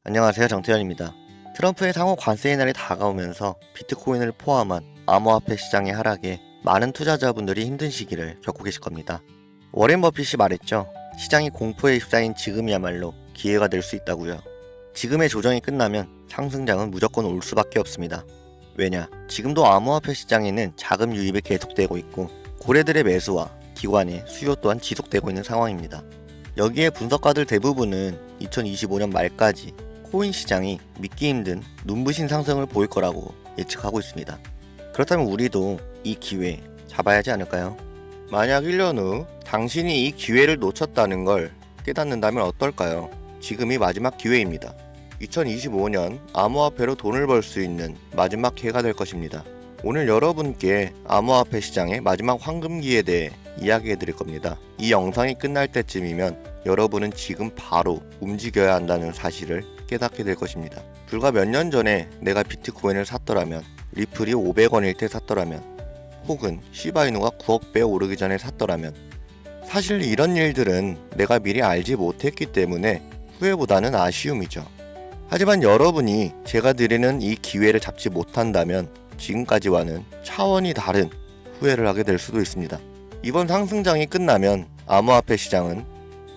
안녕하세요, 정태현입니다. 트럼프의 상호 관세의 날이 다가오면서 비트코인을 포함한 암호화폐 시장의 하락에 많은 투자자분들이 힘든 시기를 겪고 계실 겁니다. 워렌 버핏이 말했죠. 시장이 공포에 휩싸인 지금이야말로 기회가 될 수 있다고요. 지금의 조정이 끝나면 상승장은 무조건 올 수밖에 없습니다. 왜냐? 지금도 암호화폐 시장에는 자금 유입이 계속되고 있고 고래들의 매수와 기관의 수요 또한 지속되고 있는 상황입니다. 여기에 분석가들 대부분은 2025년 말까지 코인 시장이 믿기 힘든 눈부신 상승을 보일 거라고 예측하고 있습니다. 그렇다면 우리도 이 기회 잡아야 하지 않을까요? 만약 1년 후 당신이 이 기회를 놓쳤다는 걸 깨닫는다면 어떨까요? 지금이 마지막 기회입니다. 2025년 암호화폐로 돈을 벌 수 있는 마지막 기회가 될 것입니다. 오늘 여러분께 암호화폐 시장의 마지막 황금기에 대해 이야기해 드릴 겁니다. 이 영상이 끝날 때쯤이면 여러분은 지금 바로 움직여야 한다는 사실을 깨닫게 될 것입니다. 불과 몇 년 전에 내가 비트코인을 샀더라면, 리플이 500원일 때 샀더라면, 혹은 시바이누가 9억 배 오르기 전에 샀더라면, 사실 이런 일들은 내가 미리 알지 못했기 때문에 후회보다는 아쉬움이죠. 하지만 여러분이 제가 드리는 이 기회를 잡지 못한다면 지금까지와는 차원이 다른 후회를 하게 될 수도 있습니다. 이번 상승장이 끝나면 암호화폐 시장은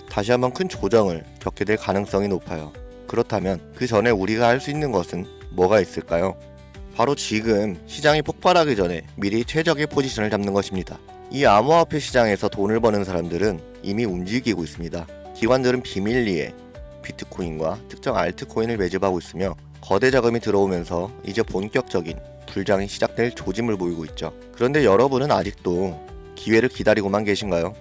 다시 한번 큰 조정을 겪게 될 가능성이 높아요. 그렇다면 그 전에 우리가 할 수 있는 것은 뭐가 있을까요? 바로 지금 시장이 폭발하기 전에 미리 최적의 포지션을 잡는 것입니다. 이 암호화폐 시장에서 돈을 버는 사람들은 이미 움직이고 있습니다. 기관들은 비밀리에 비트코인과 특정 알트코인을 매집하고 있으며 거대 자금이 들어오면서 이제 본격적인 불장이 시작될 조짐을 보이고 있죠. 그런데 여러분은 아직도 기회를 기다리고만 계신가요?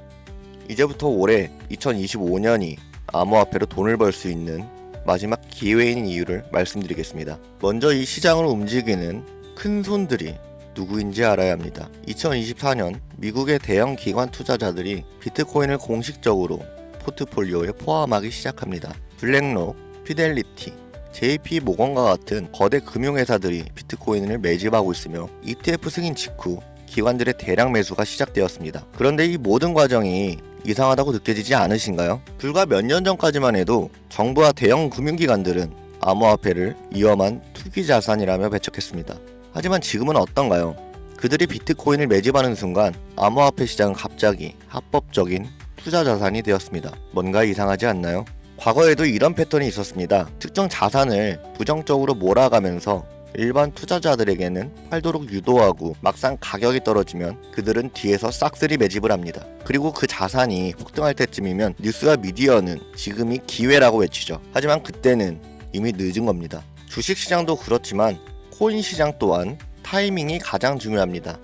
이제부터 올해 2025년이 암호화폐로 돈을 벌 수 있는 마지막 기회인 이유를 말씀드리겠습니다. 먼저 이 시장을 움직이는 큰 손들이 누구인지 알아야 합니다. 2024년 미국의 대형 기관 투자자들이 비트코인을 공식적으로 포트폴리오에 포함하기 시작합니다. 블랙록, 피델리티, JP 모건과 같은 거대 금융회사들이 비트코인을 매집하고 있으며 ETF 승인 직후 기관들의 대량 매수가 시작되었습니다. 그런데 이 모든 과정이 이상하다고 느껴지지 않으신가요? 불과 몇 년 전까지만 해도 정부와 대형 금융기관들은 암호화폐를 위험한 투기 자산이라며 배척했습니다. 하지만 지금은 어떤가요? 그들이 비트코인을 매집하는 순간 암호화폐 시장은 갑자기 합법적인 투자 자산이 되었습니다. 뭔가 이상하지 않나요? 과거에도 이런 패턴이 있었습니다. 특정 자산을 부정적으로 몰아가면서 일반 투자자들에게는 팔도록 유도하고 막상 가격이 떨어지면 그들은 뒤에서 싹쓸이 매집을 합니다. 그리고 그 자산이 폭등할 때쯤이면 뉴스와 미디어는 지금이 기회라고 외치죠. 하지만 그때는 이미 늦은 겁니다. 주식시장도 그렇지만 코인 시장 또한 타이밍이 가장 중요합니다.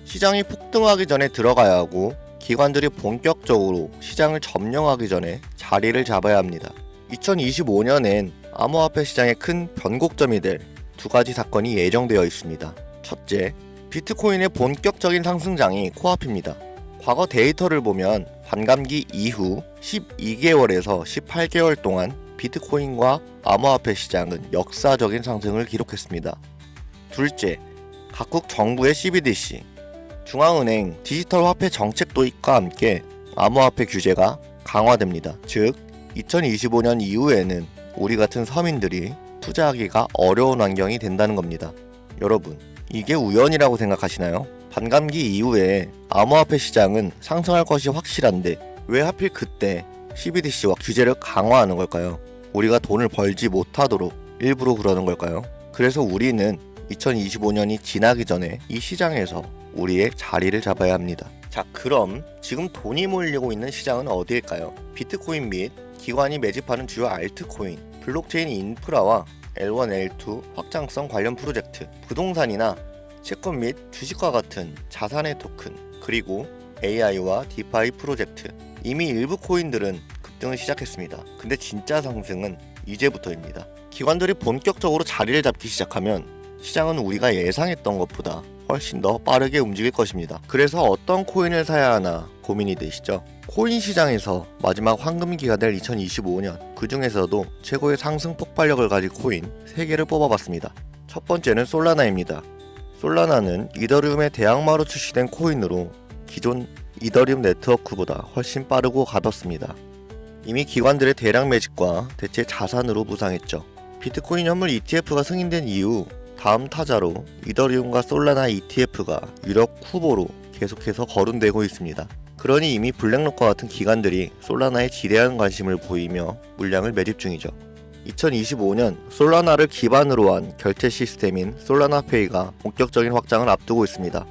시장이 폭등하기 전에 들어가야 하고 기관들이 본격적으로 시장을 점령하기 전에 자리를 잡아야 합니다. 2025년엔 암호화폐 시장의 큰 변곡점이 될 두 가지 사건이 예정되어 있습니다. 첫째, 비트코인의 본격적인 상승장이 코앞입니다. 과거 데이터를 보면 반감기 이후 12개월에서 18개월 동안 비트코인과 암호화폐 시장은 역사적인 상승을 기록했습니다. 둘째, 각국 정부의 CBDC, 중앙은행 디지털 화폐 정책 도입과 함께 암호화폐 규제가 강화됩니다. 즉, 2025년 이후에는 우리 같은 서민들이 투자하기가 어려운 환경이 된다는 겁니다. 여러분, 이게 우연이라고 생각하시나요? 반감기 이후에 암호화폐 시장은 상승할 것이 확실한데 왜 하필 그때 CBDC와 규제를 강화하는 걸까요? 우리가 돈을 벌지 못하도록 일부러 그러는 걸까요? 그래서 우리는 2025년이 지나기 전에 이 시장에서 우리의 자리를 잡아야 합니다. 자, 그럼 지금 돈이 몰리고 있는 시장은 어디일까요? 비트코인 및 기관이 매집하는 주요 알트코인, 블록체인 인프라와 L1, L2 확장성 관련 프로젝트, 부동산이나 채권 및 주식과 같은 자산의 토큰, 그리고 AI와 디파이 프로젝트. 이미 일부 코인들은 급등을 시작했습니다. 근데 진짜 상승은 이제부터입니다. 기관들이 본격적으로 자리를 잡기 시작하면 시장은 우리가 예상했던 것보다 훨씬 더 빠르게 움직일 것입니다. 그래서 어떤 코인을 사야 하나 고민이 되시죠? 코인 시장에서 마지막 황금기가 될 2025년, 그 중에서도 최고의 상승 폭발력을 가진 코인 3개를 뽑아봤습니다. 첫 번째는 솔라나입니다. 솔라나는 이더리움의 대항마로 출시된 코인으로 기존 이더리움 네트워크보다 훨씬 빠르고 가볍습니다. 이미 기관들의 대량 매집과 대체 자산으로 무상했죠. 비트코인 현물 ETF가 승인된 이후 다음 타자로 이더리움과 솔라나 ETF가 유력 후보로 계속해서 거론되고 있습니다. 그러니 이미 블랙록과 같은 기관들이 솔라나에 지대한 관심을 보이며 물량을 매집 중이죠. 2025년 솔라나를 기반으로 한 결제 시스템인 솔라나페이가 본격적인 확장을 앞두고 있습니다.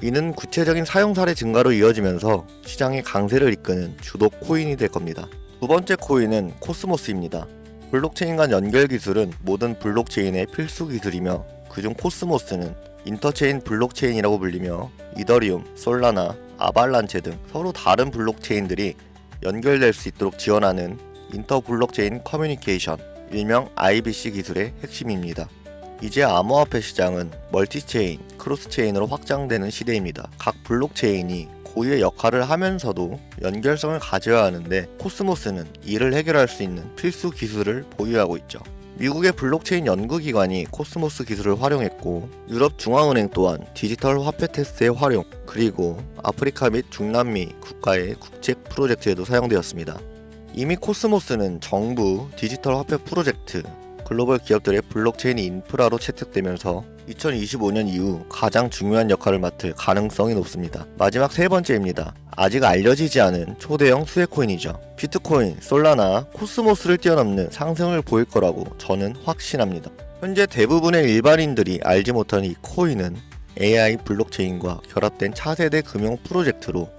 이는 구체적인 사용 사례 증가로 이어지면서 시장의 강세를 이끄는 주도 코인이 될 겁니다. 두 번째 코인은 코스모스입니다. 블록체인 간 연결 기술은 모든 블록체인의 필수 기술이며 그중 코스모스는 인터체인 블록체인이라고 불리며 이더리움, 솔라나, 아발란체 등 서로 다른 블록체인들이 연결될 수 있도록 지원하는 인터 블록체인 커뮤니케이션, 일명 IBC 기술의 핵심입니다. 이제 암호화폐 시장은 멀티체인, 크로스체인으로 확장되는 시대입니다. 각 블록체인이 고유의 역할을 하면서도 연결성을 가져야 하는데 코스모스는 이를 해결할 수 있는 필수 기술을 보유하고 있죠. 미국의 블록체인 연구기관이 코스모스 기술을 활용했고 유럽 중앙은행 또한 디지털 화폐 테스트의 활용, 그리고 아프리카 및 중남미 국가의 국제 프로젝트에도 사용되었습니다. 이미 코스모스는 정부, 디지털 화폐 프로젝트, 글로벌 기업들의 블록체인 인프라로 채택되면서 2025년 이후 가장 중요한 역할을 맡을 가능성이 높습니다. 마지막 세 번째입니다. 아직 알려지지 않은 초대형 수혜코인이죠. 비트코인, 솔라나, 코스모스를 뛰어넘는 상승을 보일 거라고 저는 확신합니다. 현재 대부분의 일반인들이 알지 못하는 이 코인은 AI 블록체인과 결합된 차세대 금융 프로젝트로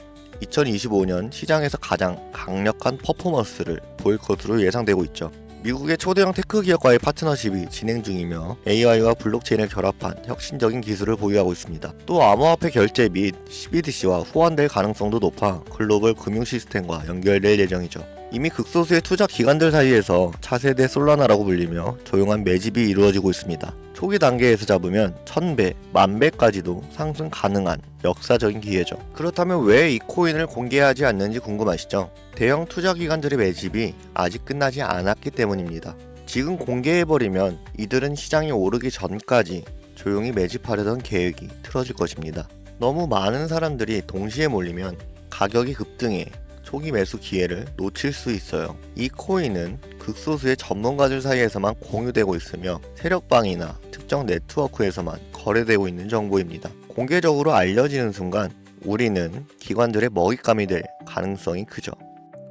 2025년 시장에서 가장 강력한 퍼포먼스를 보일 것으로 예상되고 있죠. 미국의 초대형 테크 기업과의 파트너십이 진행 중이며 AI와 블록체인을 결합한 혁신적인 기술을 보유하고 있습니다. 또 암호화폐 결제 및 CBDC와 호환될 가능성도 높아 글로벌 금융 시스템과 연결될 예정이죠. 이미 극소수의 투자 기관들 사이에서 차세대 솔라나라고 불리며 조용한 매집이 이루어지고 있습니다. 초기 단계에서 잡으면 1000배, 10,000배까지도 상승 가능한 역사적인 기회죠. 그렇다면 왜 이 코인을 공개하지 않는지 궁금하시죠? 대형 투자 기관들의 매집이 아직 끝나지 않았기 때문입니다. 지금 공개해버리면 이들은 시장이 오르기 전까지 조용히 매집하려던 계획이 틀어질 것입니다. 너무 많은 사람들이 동시에 몰리면 가격이 급등해 초기 매수 기회를 놓칠 수 있어요. 이 코인은 극소수의 전문가들 사이에서만 공유되고 있으며 세력방이나 특정 네트워크에서만 거래되고 있는 정보입니다. 공개적으로 알려지는 순간 우리는 기관들의 먹잇감이 될 가능성이 크죠.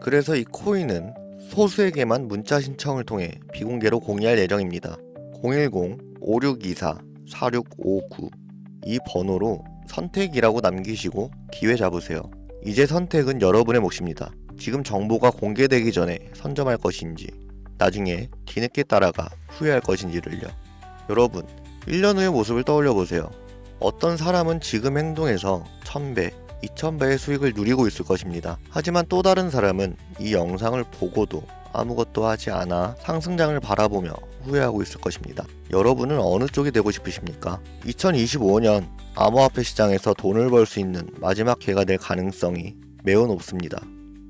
그래서 이 코인은 소수에게만 문자 신청을 통해 비공개로 공개할 예정입니다. 010-5624-4659 이 번호로 선택이라고 남기시고 기회 잡으세요. 이제 선택은 여러분의 몫입니다. 지금 정보가 공개되기 전에 선점할 것인지 나중에 뒤늦게 따라가 후회할 것인지를요. 여러분, 1년 후의 모습을 떠올려 보세요. 어떤 사람은 지금 행동에서 1000배, 2000배의 수익을 누리고 있을 것입니다. 하지만 또 다른 사람은 이 영상을 보고도 아무것도 하지 않아 상승장을 바라보며 후회하고 있을 것입니다. 여러분은 어느 쪽이 되고 싶으십니까? 2025년 암호화폐 시장에서 돈을 벌 수 있는 마지막 기회가 될 가능성이 매우 높습니다.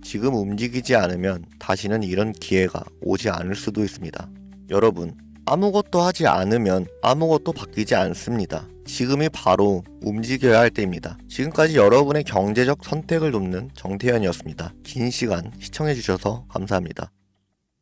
지금 움직이지 않으면 다시는 이런 기회가 오지 않을 수도 있습니다. 여러분, 아무것도 하지 않으면 아무것도 바뀌지 않습니다. 지금이 바로 움직여야 할 때입니다. 지금까지 여러분의 경제적 선택을 돕는 정태현이었습니다. 긴 시간 시청해주셔서 감사합니다.